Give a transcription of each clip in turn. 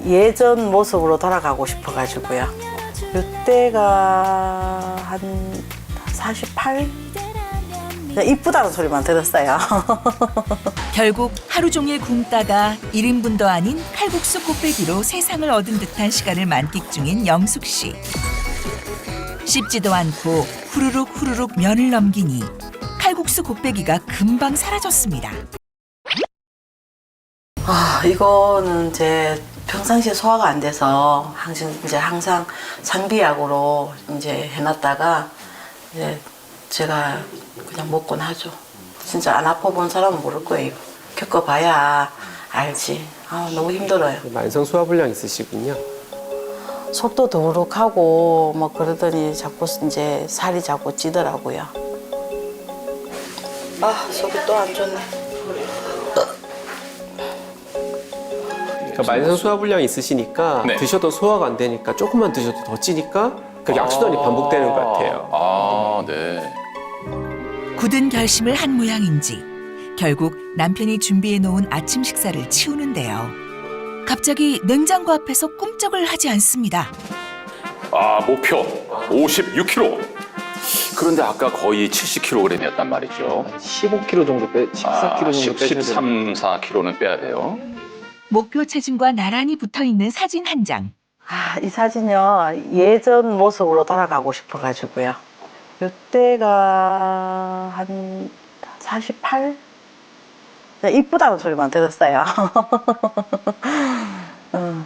예전 모습으로 돌아가고 싶어가지고요. 이때가 한 48? 이쁘다는 소리만 들었어요. 결국 하루 종일 굶다가 1인분도 아닌 칼국수 곱빼기로 세상을 얻은 듯한 시간을 만끽 중인 영숙 씨. 씹지도 않고 후루룩 면을 넘기니 칼국수 곱빼기가 금방 사라졌습니다. 이거는 이제 평상시에 소화가 안 돼서 항상 상비약으로 이제 해놨다가 이제 제가 그냥 먹곤 하죠. 진짜 안 아파본 사람은 모를 거예요. 겪어봐야 알지. 너무 힘들어요. 만성 소화불량 있으시군요. 속도 더부룩하고 뭐 그러더니 자꾸 이제 살이 자꾸 찌더라고요. 속이 또 안 좋네. 그러니까 만성 소화불량이 있으시니까 네. 드셔도 소화가 안 되니까 조금만 드셔도 더 찌니까 그 약수단이 반복되는 것 같아요. 네. 굳은 결심을 한 모양인지 결국 남편이 준비해 놓은 아침 식사를 치우는데요. 갑자기 냉장고 앞에서 꿈쩍을 하지 않습니다. 목표 56kg. 그런데 아까 거의 70kg이었단 말이죠. 15kg 정도 14kg 정도 빼셔야 13, 4kg는 빼야 돼요. 목표 체중과 나란히 붙어있는 사진 한 장. 이 사진요, 예전 모습으로 돌아가고 싶어가지고요. 이때가 한 48? 이쁘다는 소리만 들었어요.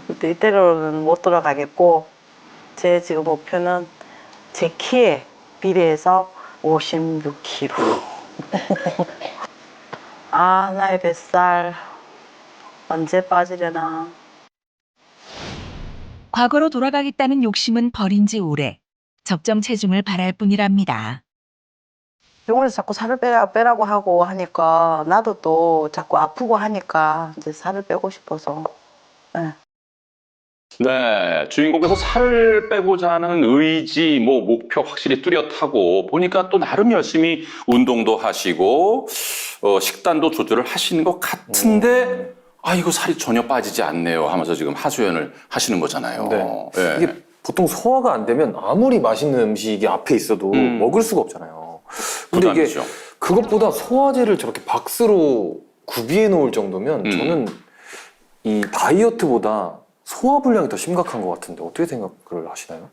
그때 이때로는 못 돌아가겠고, 제 지금 목표는 제 키에 비례해서 56kg. 나의 뱃살 언제 빠지려나. 과거로 돌아가겠다는 욕심은 버린 지 오래. 적정 체중을 바랄 뿐이랍니다. 병원에서 자꾸 살을 빼라고 하고 하니까 나도 또 자꾸 아프고 하니까 이제 살을 빼고 싶어서. 네, 주인공께서 살을 빼고자 하는 의지, 목표 확실히 뚜렷하고 보니까 또 나름 열심히 운동도 하시고 식단도 조절을 하시는 것 같은데 이거 살이 전혀 빠지지 않네요 하면서 지금 하소연을 하시는 거잖아요. 네. 예. 이게 보통 소화가 안 되면 아무리 맛있는 음식이 앞에 있어도 먹을 수가 없잖아요. 근데 이게 부담이죠. 그것보다 소화제를 저렇게 박스로 구비해 놓을 정도면 저는 이 다이어트보다 소화불량이 더 심각한 것 같은데 어떻게 생각을 하시나요?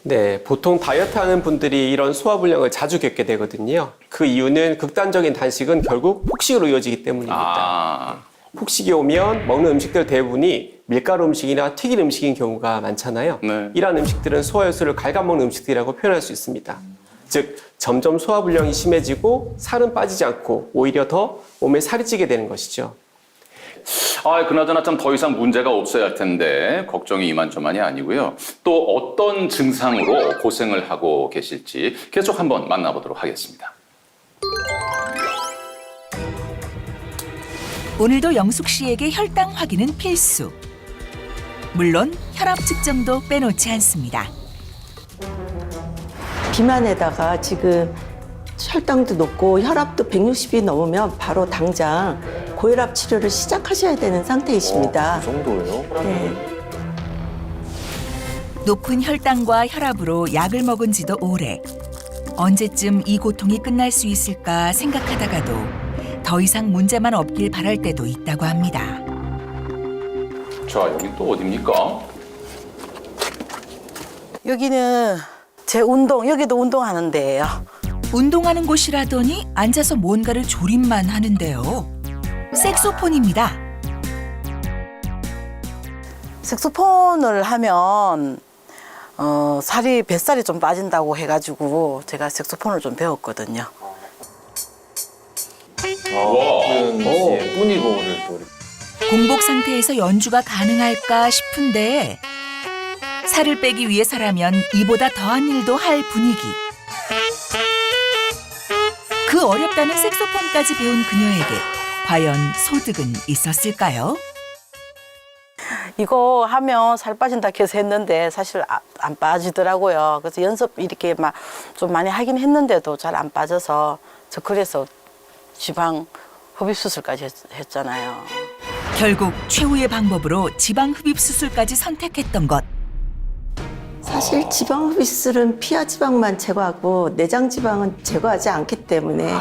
네, 보통 다이어트 하는 분들이 이런 소화불량을 자주 겪게 되거든요. 그 이유는 극단적인 단식은 결국 폭식으로 이어지기 때문입니다. 폭식이 오면 먹는 음식들 대부분이 밀가루 음식이나 튀긴 음식인 경우가 많잖아요. 네. 이러한 음식들은 소화효소를 갉아먹는 음식들이라고 표현할 수 있습니다. 즉 점점 소화불량이 심해지고 살은 빠지지 않고 오히려 더 몸에 살이 찌게 되는 것이죠. 그나저나 참 더 이상 문제가 없어야 할 텐데 걱정이 이만저만이 아니고요. 또 어떤 증상으로 고생을 하고 계실지 계속 한번 만나보도록 하겠습니다. 오늘도 영숙 씨에게 혈당 확인은 필수. 물론 혈압 측정도 빼놓지 않습니다. 비만에다가 지금 혈당도 높고 혈압도 160이 넘으면 바로 당장 고혈압 치료를 시작하셔야 되는 상태이십니다. 그 정도예요? 네. 높은 혈당과 혈압으로 약을 먹은 지도 오래. 언제쯤 이 고통이 끝날 수 있을까 생각하다가도 더 이상 문제만 없길 바랄 때도 있다고 합니다. 자, 여기 또 어디입니까? 여기는 제 여기도 운동하는 데예요. 운동하는 곳이라더니 앉아서 뭔가를 조립만 하는데요. 색소폰입니다. 색소폰을 하면 뱃살이 좀 빠진다고 해가지고 제가 색소폰을 좀 배웠거든요. 뿐이고를 또 공복 상태에서 연주가 가능할까 싶은데 살을 빼기 위해서라면 이보다 더한 일도 할 분위기. 그 어렵다는 색소폰까지 배운 그녀에게 과연 소득은 있었을까요? 이거 하면 살 빠진다 해서 했는데 사실 안 빠지더라고요. 그래서 연습 이렇게 막 좀 많이 하긴 했는데도 잘 안 빠져서 저 그래서 지방 흡입 수술까지 했잖아요. 결국 최후의 방법으로 지방 흡입 수술까지 선택했던 것. 사실 지방 흡입술은 피하 지방만 제거하고 내장 지방은 제거하지 않기 때문에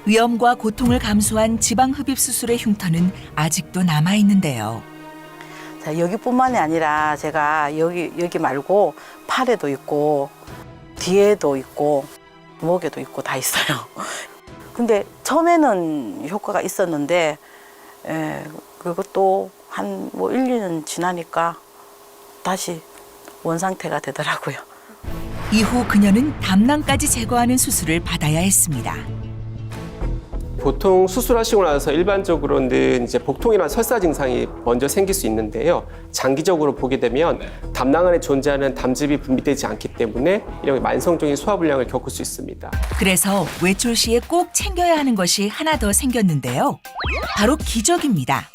위험과 고통을 감수한 지방 흡입 수술의 흉터는 아직도 남아 있는데요. 자, 여기뿐만이 아니라 제가 여기 말고 팔에도 있고 뒤에도 있고 목에도 있고 다 있어요. 근데 처음에는 효과가 있었는데 그것도 한 뭐 1, 2년 지나니까 다시 원상태가 되더라고요. 이후 그녀는 담낭까지 제거하는 수술을 받아야 했습니다. 보통 수술하시고 나서 일반적으로는 이제 복통이나 설사 증상이 먼저 생길 수 있는데요. 장기적으로 보게 되면 담낭 안에 존재하는 담즙이 분비되지 않기 때문에 이런 만성적인 소화불량을 겪을 수 있습니다. 그래서 외출 시에 꼭 챙겨야 하는 것이 하나 더 생겼는데요. 바로 기저귀입니다.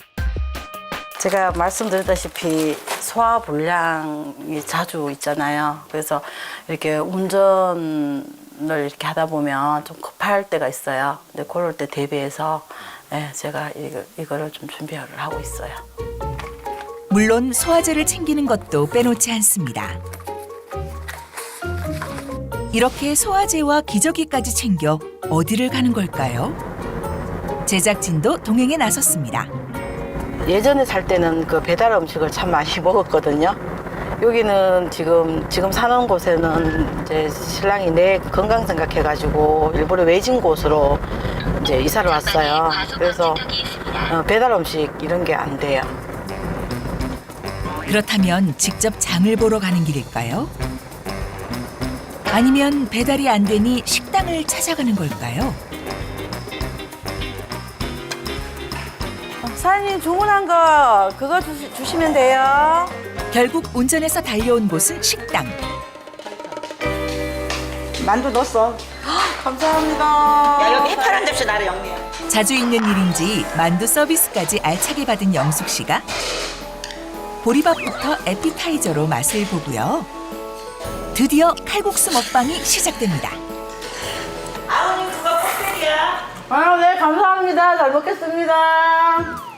제가 말씀드렸다시피 소화불량이 자주 있잖아요. 그래서 이렇게 운전을 이렇게 하다 보면 좀 급할 때가 있어요. 근데 그럴 때 대비해서 제가 이거를 좀 준비를 하고 있어요. 물론 소화제를 챙기는 것도 빼놓지 않습니다. 이렇게 소화제와 기저귀까지 챙겨 어디를 가는 걸까요? 제작진도 동행에 나섰습니다. 예전에 살 때는 그 배달 음식을 참 많이 먹었거든요. 여기는 지금 사는 곳에는 이제 신랑이 내 건강 생각해가지고 일부러 외진 곳으로 이제 이사를 왔어요. 그래서 배달 음식 이런 게 안 돼요. 그렇다면 직접 장을 보러 가는 길일까요? 아니면 배달이 안 되니 식당을 찾아가는 걸까요? 사장님 주문한 거 그거 주시면 돼요. 결국 운전해서 달려온 곳은 식당. 만두 넣었어. 감사합니다. 야, 여기 해파란 접시 나를 영미야. 자주 있는 일인지 만두 서비스까지 알차게 받은 영숙 씨가 보리밥부터 에피타이저로 맛을 보고요. 드디어 칼국수 먹방이 시작됩니다. 아우님 그거 kok테리야. 네, 감사합니다. 잘 먹겠습니다.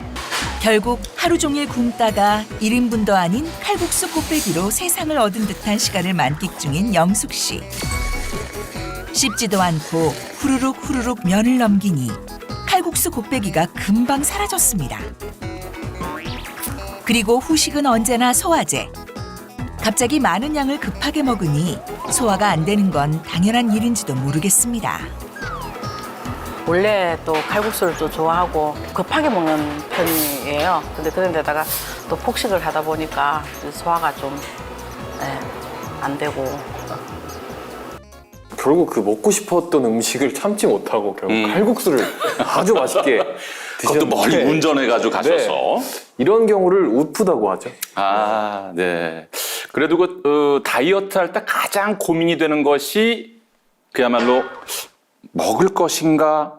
결국 하루 종일 굶다가 1인분도 아닌 칼국수 곱빼기로 세상을 얻은 듯한 시간을 만끽 중인 영숙 씨. 씹지도 않고 후루룩 면을 넘기니 칼국수 곱빼기가 금방 사라졌습니다. 그리고 후식은 언제나 소화제. 갑자기 많은 양을 급하게 먹으니 소화가 안 되는 건 당연한 일인지도 모르겠습니다. 원래 또 칼국수를 또 좋아하고 급하게 먹는 편이에요. 근데 그런 데다가 또 폭식을 하다 보니까 소화가 좀 안 되고. 결국 그 먹고 싶었던 음식을 참지 못하고 결국 칼국수를 아주 맛있게 그것도 멀리 드셨는데 운전해가지고 가셔서. 이런 경우를 우프다고 하죠. 아, 네. 그래도 다이어트 할 때 가장 고민이 되는 것이 그야말로 먹을 것인가,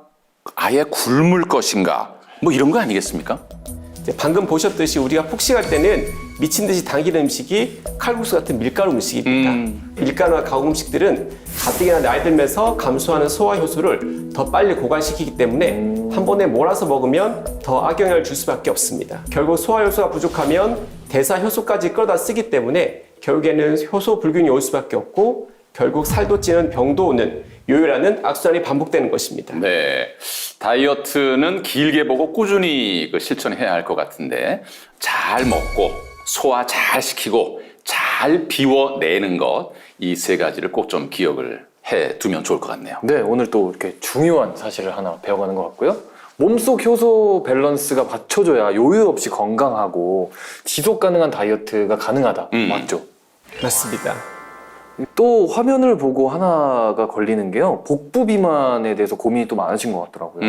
아예 굶을 것인가, 뭐 이런 거 아니겠습니까? 이제 방금 보셨듯이 우리가 폭식할 때는 미친 듯이 당기는 음식이 칼국수 같은 밀가루 음식입니다. 밀가루나 가공 음식들은 가뜩이나 나이 들면서 감소하는 소화 효소를 더 빨리 고갈시키기 때문에 한 번에 몰아서 먹으면 더 악영향을 줄 수밖에 없습니다. 결국 소화 효소가 부족하면 대사 효소까지 끌어다 쓰기 때문에 결국에는 효소 불균이 올 수밖에 없고 결국 살도 찌는 병도 오는 요요라는 악순환이 반복되는 것입니다. 네. 다이어트는 길게 보고 꾸준히 실천해야 할 것 같은데 잘 먹고 소화 잘 시키고 잘 비워내는 것 이 세 가지를 꼭 좀 기억을 해두면 좋을 것 같네요. 네, 오늘 또 이렇게 중요한 사실을 하나 배워가는 것 같고요. 몸속 효소 밸런스가 받쳐줘야 요요 없이 건강하고 지속 가능한 다이어트가 가능하다. 맞죠? 맞습니다. 또 화면을 보고 하나가 걸리는 게요. 복부 비만에 대해서 고민이 또 많으신 것 같더라고요.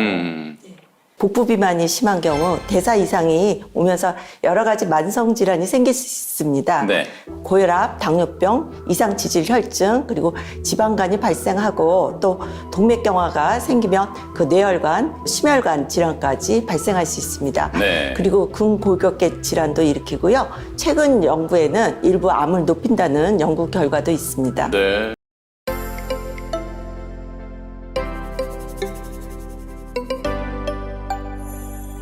복부 비만이 심한 경우 대사 이상이 오면서 여러 가지 만성 질환이 생길 수 있습니다. 네. 고혈압, 당뇨병, 이상 지질 혈증, 그리고 지방간이 발생하고 또 동맥경화가 생기면 그 뇌혈관, 심혈관 질환까지 발생할 수 있습니다. 네. 그리고 근골격계 질환도 일으키고요. 최근 연구에는 일부 암을 높인다는 연구 결과도 있습니다. 네.